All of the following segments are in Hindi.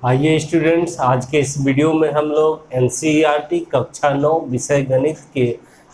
आइए स्टूडेंट्स, आज के इस वीडियो में हम लोग एनसीईआरटी कक्षा 9 विषय गणित के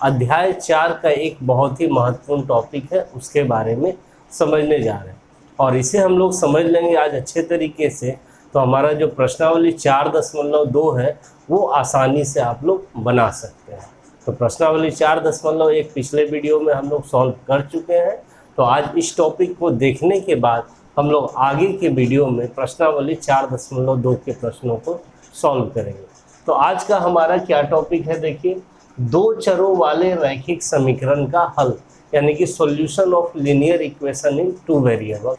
अध्याय 4 का एक बहुत ही महत्वपूर्ण टॉपिक है उसके बारे में समझने जा रहे हैं। और इसे हम लोग समझ लेंगे आज अच्छे तरीके से, तो हमारा जो प्रश्नावली 4.2 है वो आसानी से आप लोग बना सकते हैं। तो प्रश्नावली 4.1 पिछले वीडियो में हम लोग सॉल्व कर चुके हैं। तो आज इस टॉपिक को देखने के बाद हम लोग आगे के वीडियो में प्रश्नावली 4.2 के प्रश्नों को सॉल्व करेंगे। तो आज का हमारा क्या टॉपिक है, देखिए, दो चरों वाले रैखिक समीकरण का हल, यानी कि solution of linear equation in two variable.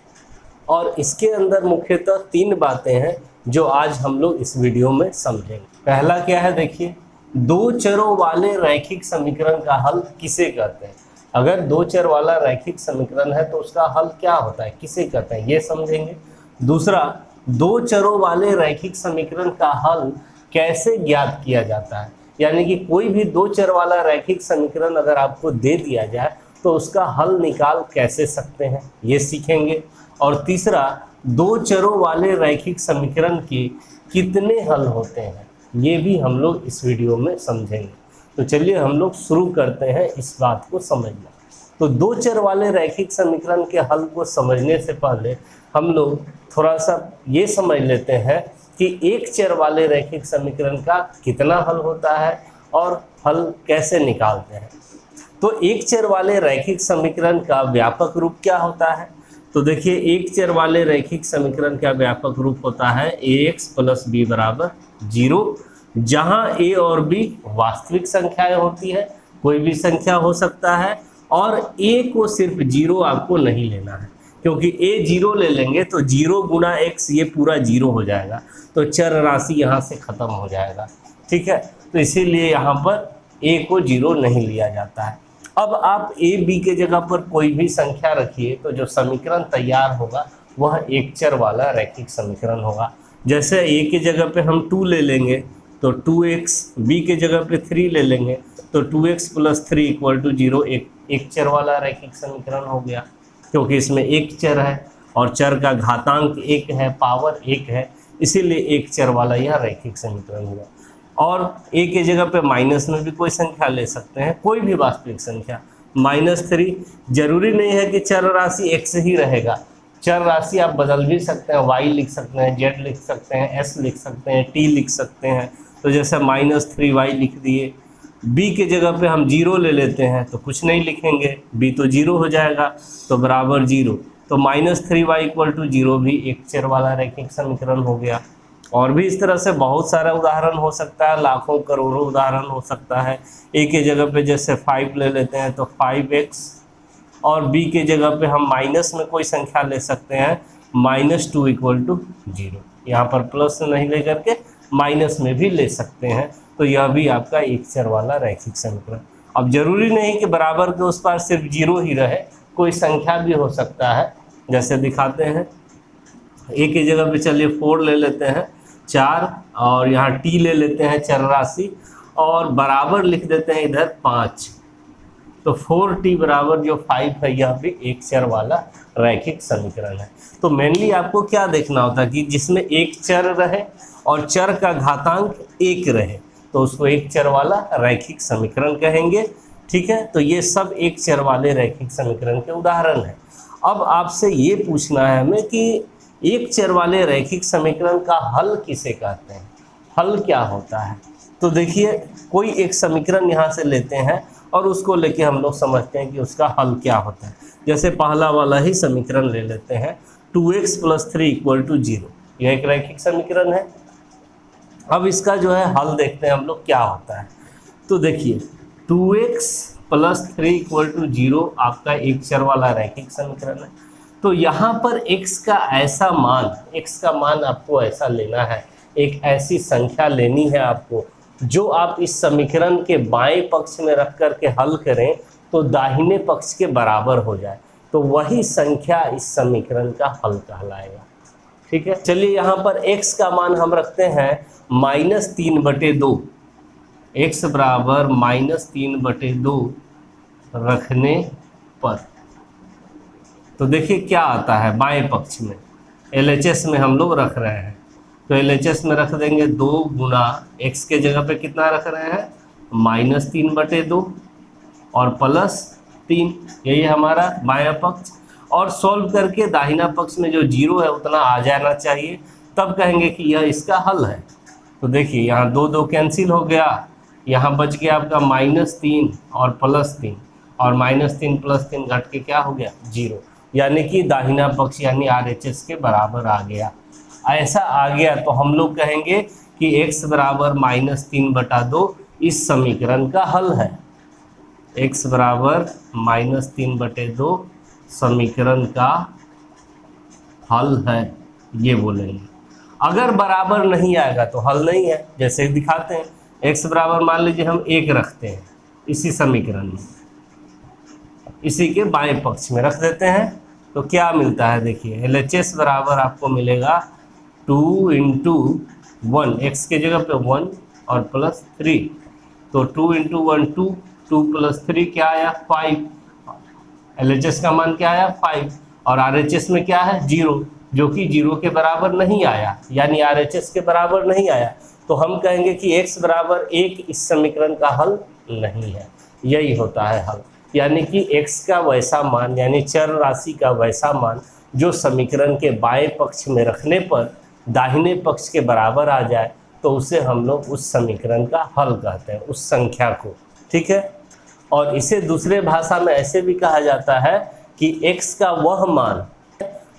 और इसके अंदर मुख्यतः 3 बातें हैं जो आज हम लोग इस वीडियो में समझेंगे। पहला क्या है, देखिए, दो चरों वाले रैखिक समीकरण का हल किसे कहते हैं। अगर दो चर वाला रैखिक समीकरण है तो उसका हल क्या होता है, किसे कहते हैं, ये समझेंगे। दूसरा, दो चरों वाले रैखिक समीकरण का हल कैसे ज्ञात किया जाता है, यानी कि कोई भी दो चर वाला रैखिक समीकरण अगर आपको दे दिया जाए तो उसका हल निकाल कैसे सकते हैं, ये सीखेंगे। और तीसरा, दो चरों वाले रैखिक समीकरण के कितने हल होते हैं, ये भी हम लोग इस वीडियो में समझेंगे। तो चलिए हम लोग शुरू करते हैं इस बात को समझना। तो दो चर वाले रैखिक समीकरण के हल को समझने से पहले हम लोग थोड़ा सा ये समझ लेते हैं कि एक चर वाले रैखिक समीकरण का कितना हल होता है और हल कैसे निकालते हैं। तो एक चर वाले रैखिक समीकरण का व्यापक रूप क्या होता है। तो देखिए, एक चर वाले रैखिक समीकरण का व्यापक रूप होता है ax + b = 0, जहां a और b वास्तविक संख्याएं होती है, कोई भी संख्या हो सकता है, और a को सिर्फ 0 आपको नहीं लेना है, क्योंकि a 0 ले लेंगे तो 0 × x ये पूरा 0 हो जाएगा, तो चर राशि यहाँ से खत्म हो जाएगा। ठीक है, तो इसीलिए यहाँ पर a को 0 नहीं लिया जाता है। अब आप a b के जगह पर कोई भी संख्या रखिए तो जो समीकरण तैयार होगा वह एक चर वाला रैखिक समीकरण होगा। जैसे a के जगह पे हम 2 ले लेंगे तो 2x, b के जगह पे 3 ले लेंगे तो 2x + 3 = 0, एक चर वाला रैखिक समीकरण हो गया, क्योंकि इसमें एक चर है और चर का घातांक 1 है, पावर 1 है, इसीलिए एक चर वाला यह रैखिक समीकरण हुआ। और a के जगह पे माइनस में भी कोई संख्या ले सकते हैं, कोई भी वास्तविक संख्या। -3, जरूरी नहीं है कि चर राशि x ही रहेगा, चर राशि आप बदल भी सकते हैं, y लिख सकते हैं, z लिख सकते हैं, s लिख सकते हैं, t लिख सकते हैं। तो जैसे -3y लिख दिए। b के जगह पे हम 0 ले लेते हैं तो कुछ नहीं लिखेंगे, b तो 0 हो जाएगा, तो बराबर 0, तो -3y = 0 भी एक चर वाला रैखिक समीकरण हो गया। और भी इस तरह से बहुत सारा उदाहरण हो सकता है, लाखों करोड़ों उदाहरण हो सकता है। a के जगह पे जैसे 5 ले लेते हैं तो 5x, और b के जगह पे हम माइनस में कोई संख्या ले सकते हैं, -2 = 0, यहाँ पर प्लस नहीं ले करके माइनस में भी ले सकते हैं। तो यह भी आपका एक चर वाला रैखिक समीकरण। अब जरूरी नहीं कि बराबर के उस पार सिर्फ 0 ही रहे, कोई संख्या भी हो सकता है, जैसे दिखाते हैं। a के जगह पे चलिए 4 ले लेते हैं, 4, और यहाँ t ले लेते हैं चर राशि, और बराबर लिख देते हैं इधर 5, तो 4t = जो 5 है, यह भी एक चर वाला रैखिक समीकरण है। तो मेनली आपको क्या देखना होता है कि जिसमें एक चर रहे और चर का घातांक 1 रहे तो उसको एक चर वाला रैखिक समीकरण कहेंगे। ठीक है, तो ये सब एक चर वाले रैखिक समीकरण के उदाहरण हैं। अब आपसे ये पूछना है हमें कि एक चर वाले रैखिक समीकरण का हल किसे कहते हैं, हल क्या होता है। तो देखिए, कोई एक समीकरण यहाँ से लेते हैं और उसको लेके हम लोग समझते हैं कि उसका हल क्या होता है। जैसे पहला वाला ही समीकरण ले लेते हैं, 2x + 3 = 0, यह एक रैखिक समीकरण है। अब इसका जो है हल देखते हैं हम लोग क्या होता है। तो देखिए, 2x + 3 = 0 आपका एक चर वाला रैखिक समीकरण है। तो यहाँ पर x का मान आपको ऐसा लेना है, एक ऐसी संख्या लेनी है आपको जो आप इस समीकरण के बाएं पक्ष में रख करके हल करें तो दाहिने पक्ष के बराबर हो जाए, तो वही संख्या इस समीकरण का हल कहलाएगा। ठीक है, चलिए यहाँ पर x का मान हम रखते हैं -3/2, x = -3/2 रखने पर, तो देखिए क्या आता है बाएं पक्ष में, LHS में हम लोग रख रहे हैं, तो LHS में रख देंगे 2 गुना x के जगह पे कितना रख रहे हैं, -3/2 और +3, यही हमारा बायां पक्ष। और सॉल्व करके दाहिना पक्ष में जो 0 है उतना आ जाना चाहिए, तब कहेंगे कि यह इसका हल है। तो देखिए यहाँ 2 2 कैंसिल हो गया, यहाँ बच गया आपका -3 और +3, और -3 +3 घट के क्या हो गया 0, यानी कि दाहिना पक्ष यानी RHS के बराबर आ गया। ऐसा आ गया तो हम लोग कहेंगे कि x बराबर -3/2 इस समीकरण का हल है। x बराबर -3/2 समीकरण का हल है, ये बोलेंगे। अगर बराबर नहीं आएगा तो हल नहीं है। जैसे दिखाते हैं, x बराबर मान लीजिए हम 1 रखते हैं इसी समीकरण में, इसी के बाएं पक्ष में रख देते हैं, तो क्या मिलता है देखिए, LHS बराबर आपको मिलेगा 2 × 1, x के जगह पे 1 और +3, तो 2 × 1 2, 2 + 3 क्या आया 5, LHS का मान क्या आया 5, और RHS में क्या है 0, जो कि 0 के बराबर नहीं आया, यानी RHS के बराबर नहीं आया, तो हम कहेंगे कि x बराबर 1 इस समीकरण का हल नहीं है। यही होता है हल, यानी कि x का वैसा मान, यानी चर राशि का वैसा मान जो समीकरण के बाएं पक्ष में रखने पर दाहिने पक्ष के बराबर आ जाए, तो उसे हम लोग उस समीकरण का हल कहते हैं, उस संख्या को। ठीक है। और इसे दूसरे भाषा में ऐसे भी कहा जाता है कि x का वह मान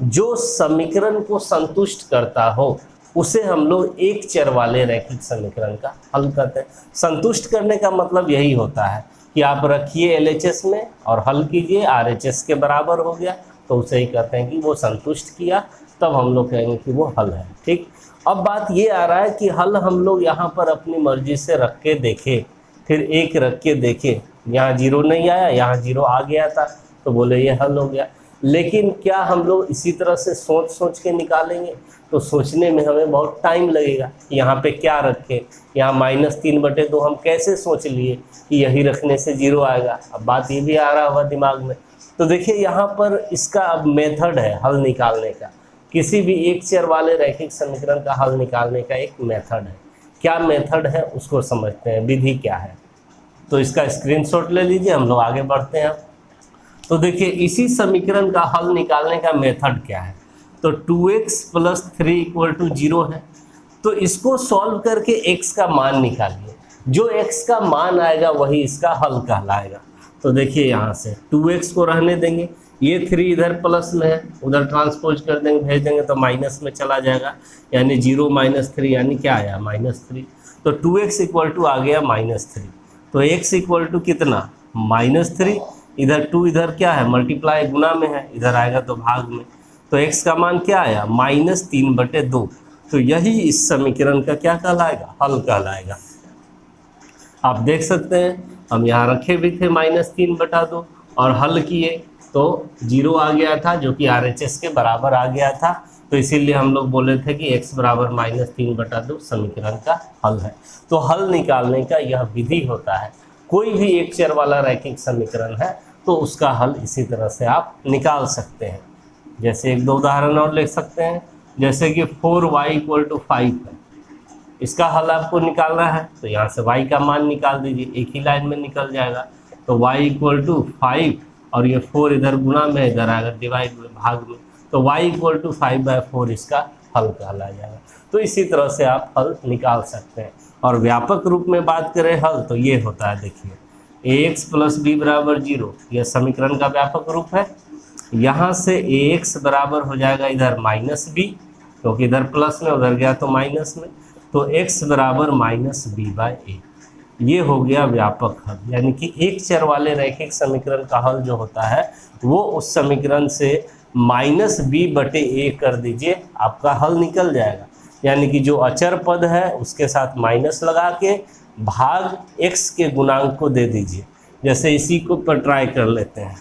जो समीकरण को संतुष्ट करता हो, उसे हम लोग एक चर वाले रैखिक समीकरण का हल कहते हैं। संतुष्ट करने का मतलब यही होता है कि आप रखिए LHS में और हल कीजिए, RHS के बराबर हो गया, तो उसे ही कहते हैं कि वो संतुष्ट किया, तब हम लोग कहेंगे कि वो हल है। ठीक। अब बात ये आ रहा है कि हल हम लोग यहाँ पर अपनी मर्जी से रख के देखें, फिर 1 रख के देखें, यहाँ 0 नहीं आया, यहाँ 0 आ गया था, तो बोले ये हल हो गया। लेकिन क्या हम लोग इसी तरह से सोच सोच के निकालेंगे, तो सोचने में हमें बहुत टाइम लगेगा। यहाँ पे क्या रखें, यहाँ -3/2 हम कैसे सोच लिए कि यही रखने से 0 आएगा। अब बात ये भी आ रहा होगा दिमाग में, तो देखिए यहाँ पर इसका अब मेथड है हल निकालने का, किसी भी एक चर वाले रैखिक समीकरण का हल निकालने का एक मेथड है। क्या मेथड है उसको समझते हैं, विधि क्या है। तो इसका स्क्रीनशॉट ले लीजिए, हम लोग आगे बढ़ते हैं। तो देखिए इसी समीकरण का हल निकालने का मेथड क्या है, तो 2x + 3 = 0 है, तो इसको सॉल्व करके x का मान निकालिए, जो x का मान आएगा वही इसका हल कहलाएगा। तो देखिए यहाँ से 2x को रहने देंगे, ये 3 इधर प्लस में है, उधर ट्रांसपोज कर देंगे, भेज देंगे तो माइनस में चला जाएगा, यानी 0 - 3 यानी क्या आया -3, तो 2x = आ गया -3, तो x = कितना -3, इधर 2 इधर क्या है मल्टीप्लाई गुना में है, इधर आएगा तो भाग में, तो x का मान क्या आया -3/2, तो यही इस समीकरण का क्या कहलाएगा, हल कहलाएगा। आप देख सकते हैं हम यहाँ रखे भी थे -3/2 और हल किए तो 0 आ गया था, जो कि RHS के बराबर आ गया था, तो इसीलिए हम लोग बोले थे कि x बराबर -3/2 समीकरण का हल है। तो हल निकालने का यह विधि होता है। कोई भी एक चर वाला रैखिक समीकरण है तो उसका हल इसी तरह से आप निकाल सकते हैं। जैसे 1-2 उदाहरण और ले सकते हैं, जैसे कि 4y = 5 है, इसका हल आपको निकालना है, तो यहाँ से y का मान निकाल दीजिए, एक ही लाइन में निकल जाएगा, तो y = 5 और ये 4 इधर गुना में, इधर आएगा डिवाइड में, भाग में, तो y = 5/4 इसका हल कहला जाएगा। तो इसी तरह से आप हल निकाल सकते हैं। और व्यापक रूप में बात करें हल, तो ये होता है, देखिए ax + b = 0, यह समीकरण का व्यापक रूप है। यहाँ से ax बराबर हो जाएगा इधर -b, क्योंकि इधर प्लस में उधर गया तो माइनस में, तो x बराबर -b/a, ये हो गया व्यापक हल। यानी कि एक चर वाले रैखिक समीकरण का हल जो होता है वो उस समीकरण से -b/a कर दीजिए, आपका हल निकल जाएगा। यानी कि जो अचर पद है उसके साथ माइनस लगा के भाग x के गुणांक को दे दीजिए। जैसे इसी को पर ट्राई कर लेते हैं,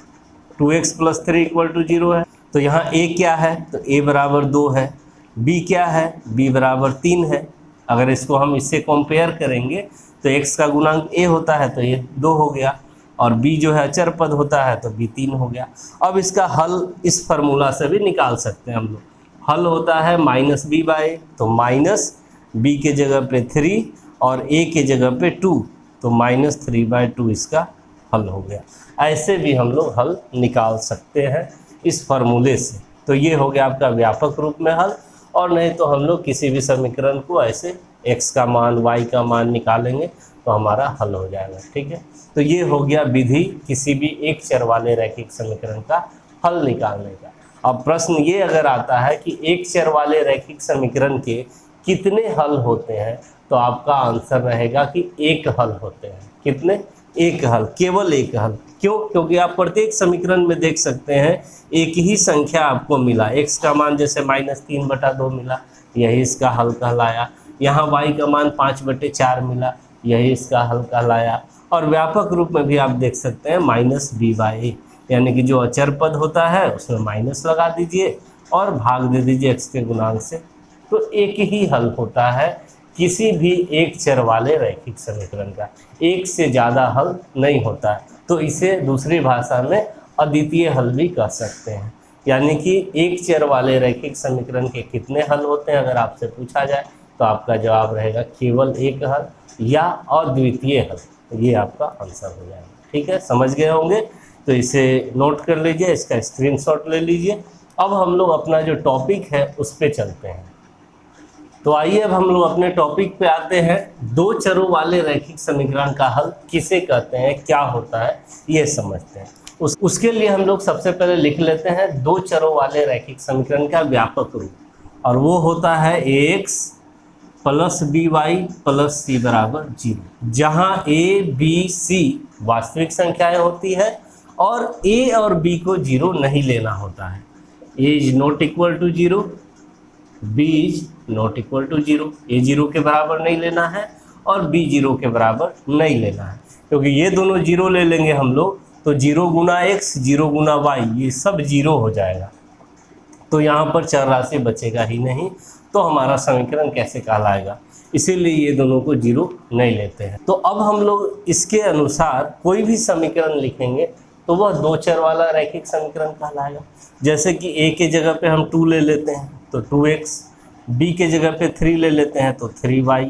2x + 3 = 0 है, तो यहाँ a क्या है, तो a बराबर 2 है, b क्या है, b बराबर 3 है। अगर इसको हम इससे कंपेयर करेंगे तो x का गुणांक a होता है तो ये 2 हो गया, और b जो है अचर पद होता है तो b 3 हो गया। अब इसका हल इस फार्मूला से भी निकाल सकते हैं हम लोग। हल होता है -b/a, तो -b के जगह पे 3 और a के जगह पे 2, तो -3/2 इसका हल हो गया। ऐसे भी हम लोग हल निकाल सकते हैं इस फार्मूले से। तो ये हो गया आपका व्यापक रूप में हल। और नहीं तो हम लोग किसी भी समीकरण को ऐसे x का मान y का मान निकालेंगे तो हमारा हल हो जाएगा। ठीक है, तो ये हो गया विधि किसी भी एक चर वाले रैखिक समीकरण का हल निकालने का। अब प्रश्न ये अगर आता है कि एक चर वाले रैखिक समीकरण के कितने हल होते हैं, तो आपका आंसर रहेगा कि एक हल होते हैं। कितने? एक हल, केवल एक हल। क्यों? क्योंकि आप प्रत्येक समीकरण में देख सकते हैं एक ही संख्या आपको मिला। x का मान जैसे -3/2 मिला, यही इसका हल कहलाया। यहाँ y का मान 5/4 मिला, यही इसका हल कहलाया। और व्यापक रूप में भी आप देख सकते हैं -b/a, यानी कि जो अचर पद होता है उसमें माइनस लगा दीजिए और भाग दे दीजिए x के गुणांक से, तो एक ही हल होता है किसी भी एक चर वाले रैखिक समीकरण का। एक से ज़्यादा हल नहीं होता है, तो इसे दूसरी भाषा में अद्वितीय हल भी कह सकते हैं। यानी कि एक चर वाले रैखिक समीकरण के कितने हल होते हैं अगर आपसे पूछा जाए तो आपका जवाब रहेगा केवल एक हल या अद्वितीय हल। ये आपका आंसर हो जाएगा। ठीक है, समझ गए होंगे। तो इसे नोट कर लीजिए, इसका स्क्रीनशॉट ले लीजिए। अब हम लोग अपना जो टॉपिक है उस पर चलते हैं। तो आइए अब हम लोग अपने टॉपिक पे आते हैं। दो चरों वाले रैखिक समीकरण का हल किसे कहते हैं, क्या होता है, ये समझते हैं। उसके लिए हम लोग सबसे पहले लिख लेते हैं दो चरों वाले रैखिक समीकरण का व्यापक रूप, और वो होता है ax + by + c = 0, जहाँ a b c वास्तविक संख्याएं होती है और a और b को 0 नहीं लेना होता है। a is not equal to 0, b is not equal to 0। a 0 के बराबर नहीं लेना है और b 0 के बराबर नहीं लेना है, क्योंकि ये दोनों 0 ले लेंगे हम लोग तो 0 गुना x 0 गुना y ये सब 0 हो जाएगा, तो यहाँ पर चर राशि बचेगा ही नहीं, तो हमारा समीकरण कैसे कहलाएगा। इसीलिए ये दोनों को 0 नहीं लेते हैं। तो अब हम लोग इसके अनुसार कोई भी समीकरण लिखेंगे तो वह दो चर वाला रैखिक समीकरण कहलाएगा। जैसे कि a के जगह पे हम 2 ले लेते हैं तो 2x, b के जगह पे 3 ले लेते हैं तो 3y,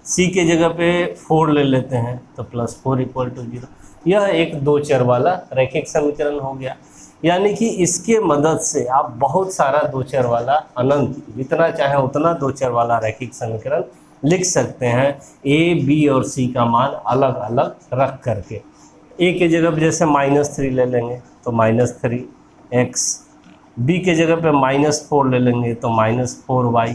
c के जगह पे 4 ले लेते हैं तो +4 = 0। यह एक दो चर वाला रैखिक समीकरण हो गया। यानी कि इसके मदद से आप बहुत सारा दो चर वाला, अनंत, जितना चाहे उतना दो चर वाला रैखिक समीकरण लिख सकते हैं a, b और c का मान अलग अलग रख करके। a के जगह पे जैसे -3 ले लेंगे तो -3x, b के जगह पे -4 ले लेंगे तो -4y,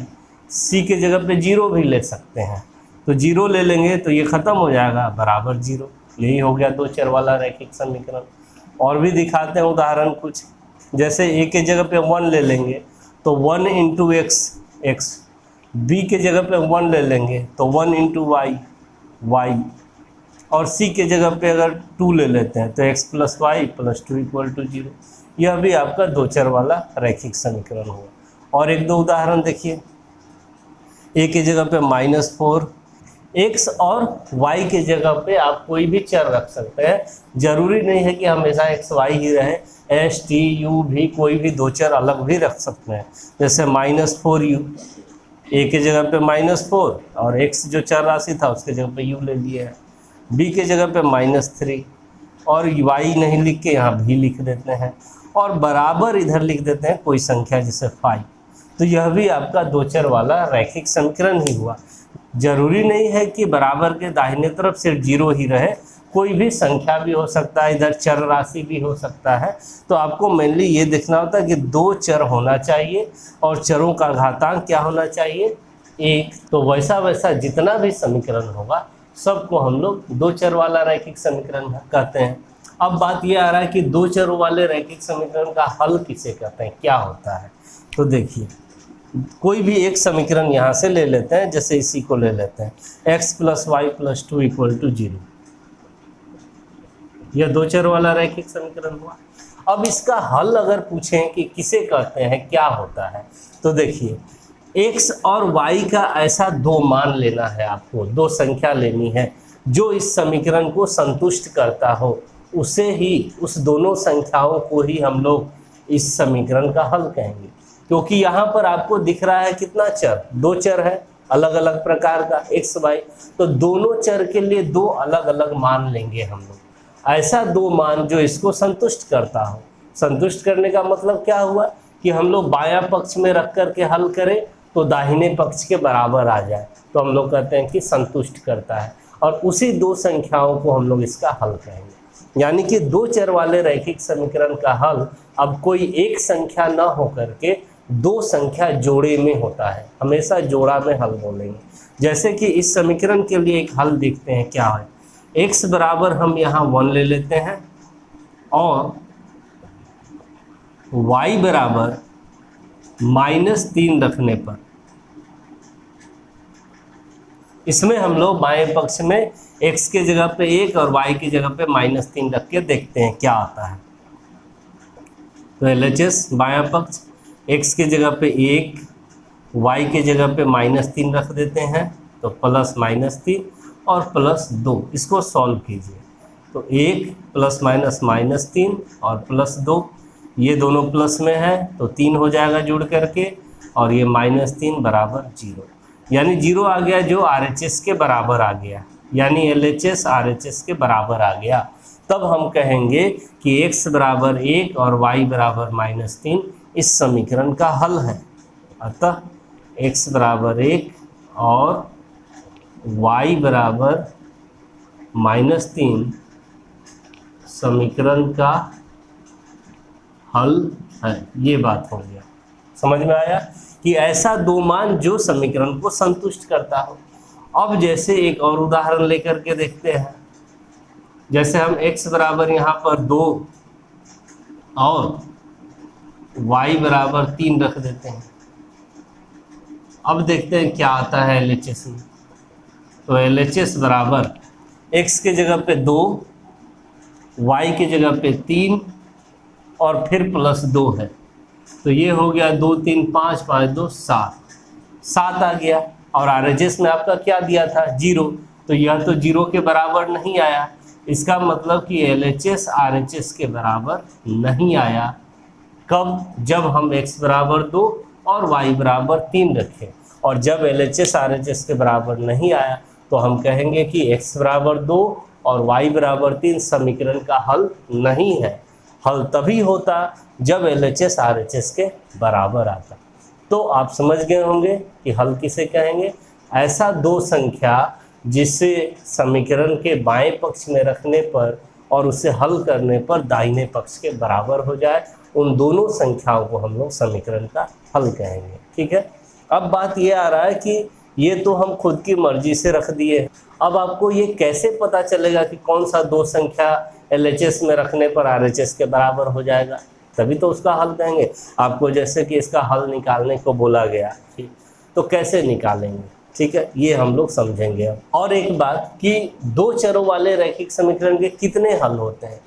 c के जगह पे 0 भी ले सकते हैं, तो 0 ले लेंगे तो ये ख़त्म हो जाएगा बराबर 0। यही हो गया दो चर वाला रैखिक समीकरण। और भी दिखाते हैं उदाहरण कुछ। जैसे a के जगह पे 1 ले लेंगे तो 1 × x, b के जगह पे 1 ले लेंगे तो 1 × y, और c के जगह पे अगर 2 ले लेते हैं तो x + y + 2 = 0। यह भी आपका दो चर वाला रैखिक समीकरण होगा। और एक दो उदाहरण देखिए। a के जगह पे -4, x और y के जगह पे आप कोई भी चर रख सकते हैं, जरूरी नहीं है कि हमेशा x y ही रहे, s t u भी कोई भी दो चर अलग भी रख सकते हैं। जैसे -4u, a के जगह पे -4 और x जो चर राशि था उसके जगह पे u ले लिए हैं, b के जगह पे -3 और y नहीं लिख के यहाँ भी लिख देते हैं, और बराबर इधर लिख देते हैं कोई संख्या जैसे 5। तो यह भी आपका दो चर वाला रैखिक समीकरण ही हुआ। जरूरी नहीं है कि बराबर के दाहिने तरफ सिर्फ 0 ही रहे, कोई भी संख्या भी हो सकता है, इधर चर राशि भी हो सकता है। तो आपको मेनली ये देखना होता है कि दो चर होना चाहिए और चरों का घातांक क्या होना चाहिए, 1। तो वैसा वैसा जितना भी समीकरण होगा सबको हम लोग दो चर वाला रैखिक समीकरण कहते हैं। अब बात ये आ रहा है कि दो चरों वाले रैखिक समीकरण का हल किसे कहते हैं, क्या होता है। तो देखिए, कोई भी एक समीकरण यहाँ से ले लेते हैं, जैसे इसी को ले लेते हैं x + y + 2 = 0। यह दो चर वाला रैखिक समीकरण हुआ। अब इसका हल अगर पूछें कि किसे कहते हैं, क्या होता है, तो देखिए x और y का ऐसा दो मान लेना है, आपको दो संख्या लेनी है जो इस समीकरण को संतुष्ट करता हो, उसे ही, उस दोनों संख्याओं को ही हम लोग इस समीकरण का हल कहेंगे। क्योंकि यहाँ पर आपको दिख रहा है कितना चर, दो चर है अलग अलग प्रकार का x y, तो दोनों चर के लिए दो अलग अलग मान लेंगे हम लोग, ऐसा दो मान जो इसको संतुष्ट करता हो। संतुष्ट करने का मतलब क्या हुआ कि हम लोग बायां पक्ष में रख करके हल करें तो दाहिने पक्ष के बराबर आ जाए, तो हम लोग कहते हैं कि संतुष्ट करता है, और उसी दो संख्याओं को हम लोग इसका हल कहेंगे। यानी कि दो चर वाले रैखिक समीकरण का हल अब कोई एक संख्या न होकर के दो संख्या जोड़े में होता है, हमेशा जोड़ा में हल बोलेंगे। जैसे कि इस समीकरण के लिए एक हल देखते हैं क्या है। x बराबर हम यहाँ 1 ले लेते हैं और y बराबर -3 रखने पर इसमें हम लोग बाएं पक्ष में x के जगह पे 1 और y की जगह पे -3 रख के देखते हैं क्या आता है। तो LHS बायां पक्ष x की जगह पे 1, y की जगह पे -3 रख देते हैं, तो प्लस -3 और प्लस 2, इसको सॉल्व कीजिए। तो 1 प्लस माइनस -3 और प्लस 2, ये दोनों प्लस में है तो 3 हो जाएगा जुड़ करके, और ये -3 बराबर 0, यानी 0 आ गया जो RHS के बराबर आ गया, यानी LHS RHS के बराबर आ गया। तब हम कहेंगे कि x बराबर 1 और y बराबर -3 इस समीकरण का हल है। अतः x बराबर 1 और y बराबर -3 समीकरण का हल है। ये बात हो गया, समझ में आया कि ऐसा दो मान जो समीकरण को संतुष्ट करता हो। अब जैसे एक और उदाहरण लेकर के देखते हैं। जैसे हम x बराबर यहाँ पर 2 और y बराबर 3 रख देते हैं। अब देखते हैं क्या आता है LHS में। तो LHS बराबर x के जगह पे 2, y की जगह पे 3 और फिर प्लस 2 है, तो ये हो गया 2 3 5 5 2 7 आ गया। और RHS में आपका क्या दिया था 0, तो यह तो 0 के बराबर नहीं आया, इसका मतलब कि LHS RHS के बराबर नहीं आया। कब? जब हम x बराबर 2 और y बराबर 3 रखें, और जब LHS RHS के बराबर नहीं आया तो हम कहेंगे कि x बराबर 2 और y बराबर 3 समीकरण का हल नहीं है। हल तभी होता जब LHS RHS के बराबर आता। तो आप समझ गए होंगे कि हल किसे कहेंगे। ऐसा दो संख्या जिसे समीकरण के बाएं पक्ष में रखने पर और उसे हल करने पर दाहिने पक्ष के बराबर हो जाए, उन दोनों संख्याओं को हम लोग समीकरण का हल कहेंगे। ठीक है। अब बात ये आ रहा है कि ये तो हम खुद की मर्जी से रख दिए, अब आपको ये कैसे पता चलेगा कि कौन सा दो संख्या LHS में रखने पर RHS के बराबर हो जाएगा, तभी तो उसका हल कहेंगे। आपको जैसे कि इसका हल निकालने को बोला गया, ठीक, तो कैसे निकालेंगे, ठीक है, ये हम लोग समझेंगे अब। और एक बात कि दो चरों वाले रैखिक समीकरण के कितने हल होते हैं,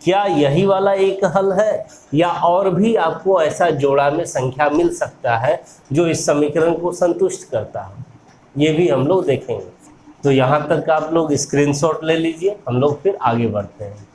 क्या यही वाला एक हल है या और भी आपको ऐसा जोड़ा में संख्या मिल सकता है जो इस समीकरण को संतुष्ट करता है, ये भी हम लोग देखेंगे। तो यहाँ तक आप लोग स्क्रीनशॉट ले लीजिए, हम लोग फिर आगे बढ़ते हैं।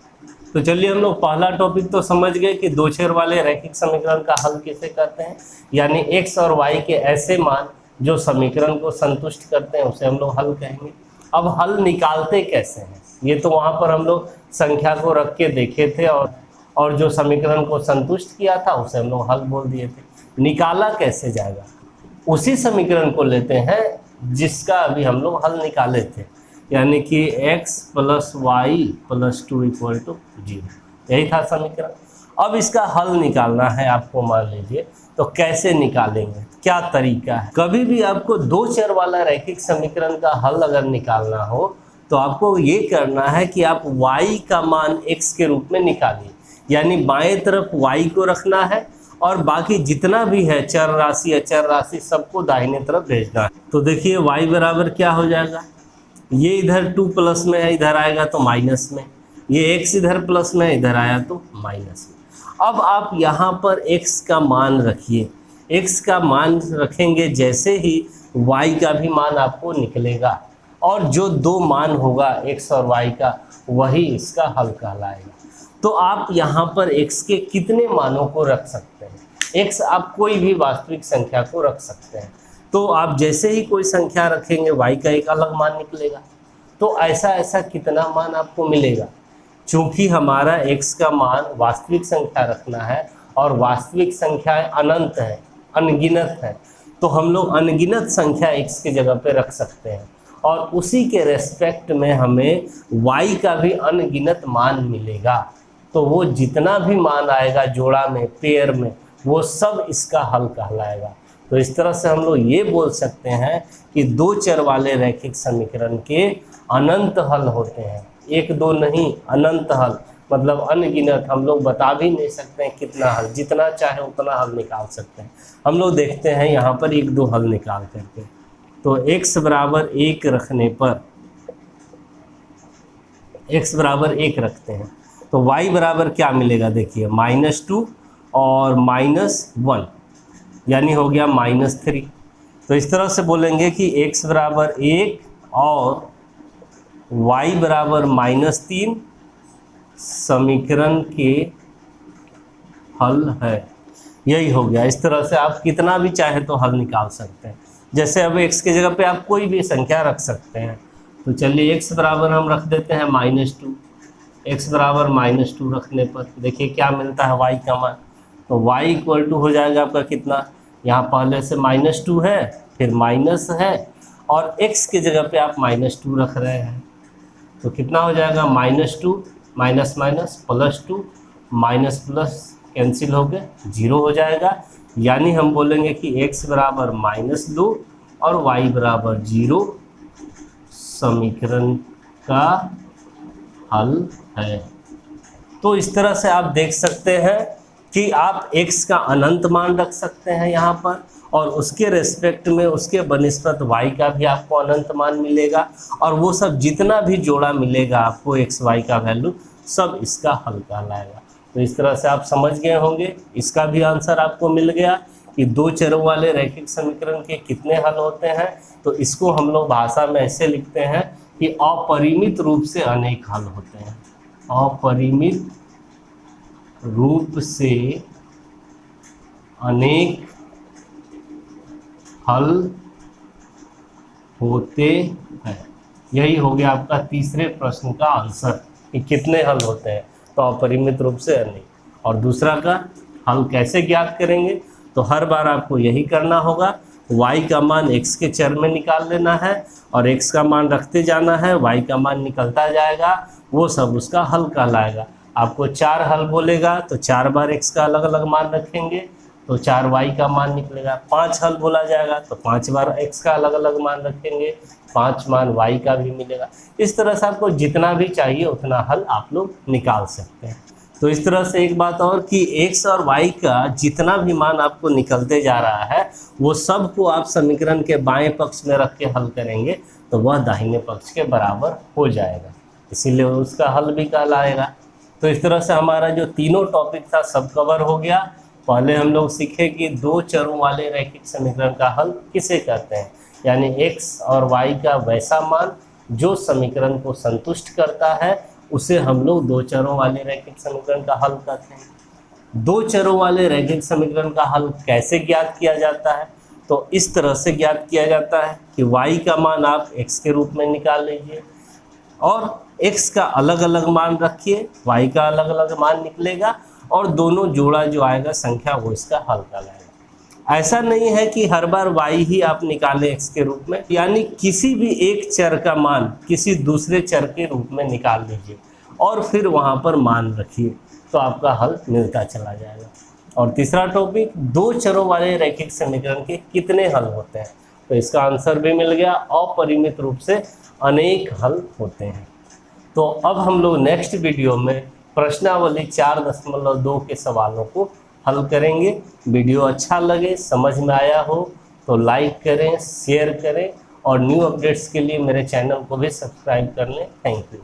तो चलिए, हम लोग पहला टॉपिक तो समझ गए कि दो चर वाले रैखिक समीकरण का हल किसे कहते हैं, यानी x और y के ऐसे मान जो समीकरण को संतुष्ट करते हैं उसे हम लोग हल कहेंगे। अब हल निकालते कैसे हैं, ये तो वहाँ पर हम लोग संख्या को रख के देखे थे और जो समीकरण को संतुष्ट किया था उसे हम लोग हल बोल दिए थे। निकाला कैसे जाएगा, उसी समीकरण को लेते हैं जिसका अभी हम लोग हल निकाले थे, यानी कि x + y + 2 = 0, यही था समीकरण। अब इसका हल निकालना है आपको, मान लीजिए, तो कैसे निकालेंगे, क्या तरीका है। कभी भी आपको दो चर वाला रैखिक समीकरण का हल अगर निकालना हो तो आपको ये करना है कि आप y का मान x के रूप में निकालिए, यानी बाएं तरफ y को रखना है और बाकी जितना भी है चर राशि अचर राशि सबको दाहिने तरफ भेजना है। तो देखिए y बराबर क्या हो जाएगा, ये इधर 2 प्लस में है, इधर आएगा तो माइनस में, ये x इधर प्लस में, इधर आया तो माइनस में। अब आप यहाँ पर x का मान रखिए, x का मान रखेंगे जैसे ही y का भी मान आपको निकलेगा, और जो दो मान होगा x और y का वही इसका हल कहलाएगा। तो आप यहाँ पर x के कितने मानों को रख सकते हैं, एक्स आप कोई भी वास्तविक संख्या को रख सकते हैं। तो आप जैसे ही कोई संख्या रखेंगे वाई का एक अलग मान निकलेगा। तो ऐसा ऐसा कितना मान आपको मिलेगा? चूंकि हमारा एक्स का मान वास्तविक संख्या रखना है और वास्तविक संख्याएं अनंत है, अनगिनत है, तो हम लोग अनगिनत संख्या एक्स की जगह पे रख सकते हैं और उसी के रेस्पेक्ट में हमें वाई का भी अनगिनत मान मिलेगा। तो वो जितना भी मान आएगा जोड़ा में, पेयर में, वो सब इसका हल कहलाएगा। तो इस तरह से हम लोग ये बोल सकते हैं कि दो चर वाले रैखिक समीकरण के अनंत हल होते हैं, एक दो नहीं, अनंत हल, मतलब अनगिनत। हम लोग बता भी नहीं सकते हैं कितना हल, जितना चाहे उतना हल निकाल सकते हैं। हम लोग देखते हैं यहाँ पर एक दो हल निकाल करके। तो x बराबर 1 रखने पर, x बराबर 1 रखते हैं तो y बराबर क्या मिलेगा? देखिए -2 और -1, यानी हो गया -3। तो इस तरह से बोलेंगे कि x बराबर 1 और y बराबर -3 समीकरण के हल है। यही हो गया। इस तरह से आप कितना भी चाहे तो हल निकाल सकते हैं। जैसे अब x की जगह पे आप कोई भी संख्या रख सकते हैं। तो चलिए x बराबर हम रख देते हैं -2। x बराबर -2 रखने पर देखिए क्या मिलता है y का मान। तो y इक्वल टू हो जाएगा आपका कितना? यहाँ पहले से -2 है, फिर माइनस है और x की जगह पे आप -2 रख रहे हैं। तो कितना हो जाएगा? -2 minus minus +2 minus plus cancel हो गए 0 हो जाएगा। यानी हम बोलेंगे कि x बराबर -2 और y बराबर 0 समीकरण का हल है। तो इस तरह से आप देख सकते हैं कि आप x का अनंत मान रख सकते हैं यहाँ पर और उसके रेस्पेक्ट में उसके बनिस्पत y का भी आपको अनंत मान मिलेगा और वो सब जितना भी जोड़ा मिलेगा आपको x y का वैल्यू सब इसका हल कहलाएगा। तो इस तरह से आप समझ गए होंगे। इसका भी आंसर आपको मिल गया कि दो चरों वाले रैखिक समीकरण के कितने हल होते हैं। तो इसको हम लोग भाषा में ऐसे लिखते हैं कि अपरिमित रूप से अनेक हल होते हैं। अपरिमित रूप से अनेक हल होते हैं। यही हो गया आपका तीसरे प्रश्न का आंसर कि कितने हल होते हैं। तो अपरिमित रूप से अनेक। और दूसरा का हल कैसे ज्ञात करेंगे? तो हर बार आपको यही करना होगा, y का मान x के चर में निकाल लेना है और x का मान रखते जाना है, y का मान निकलता जाएगा, वो सब उसका हल कहलाएगा। आपको 4 हल बोलेगा तो 4 बार x का अलग अलग मान रखेंगे तो 4 y का मान निकलेगा। 5 हल बोला जाएगा तो 5 बार x का अलग अलग मान रखेंगे, 5 मान y का भी मिलेगा। इस तरह से आपको जितना भी चाहिए उतना हल आप लोग निकाल सकते हैं। तो इस तरह से एक बात और कि x और y का जितना भी मान आपको निकलते जा रहा है वो सब को आप समीकरण के बाएं पक्ष में रख के हल करेंगे तो वह दाहिने पक्ष के बराबर हो जाएगा, इसीलिए उसका हल भी कहलाएगा। तो इस तरह से हमारा जो तीनों टॉपिक था सब कवर हो गया। पहले हम लोग सीखे कि दो चरों वाले रैखिक समीकरण का हल किसे कहते हैं, यानी x और y का वैसा मान जो समीकरण को संतुष्ट करता है उसे हम लोग दो चरों वाले रैखिक समीकरण का हल कहते हैं। दो चरों वाले रैखिक समीकरण का हल कैसे ज्ञात किया जाता है? तो इस तरह से ज्ञात किया जाता है कि y का मान आप x के रूप में निकाल लीजिए और x का अलग अलग मान रखिए, y का अलग अलग मान निकलेगा और दोनों जोड़ा जो आएगा संख्या वो इसका हल कहलाएगा। ऐसा नहीं है कि हर बार y ही आप निकालें x के रूप में, यानी किसी भी एक चर का मान किसी दूसरे चर के रूप में निकाल लीजिए और फिर वहाँ पर मान रखिए तो आपका हल मिलता चला जाएगा। और तीसरा टॉपिक, दो चरों वाले रैखिक समीकरण के कितने हल होते हैं? तो इसका आंसर भी मिल गया, अपरिमित रूप से अनेक हल होते हैं। तो अब हम लोग नेक्स्ट वीडियो में प्रश्नावली 4.2 के सवालों को हल करेंगे। वीडियो अच्छा लगे, समझ में आया हो तो लाइक करें, शेयर करें और न्यू अपडेट्स के लिए मेरे चैनल को भी सब्सक्राइब कर लें। Thank you.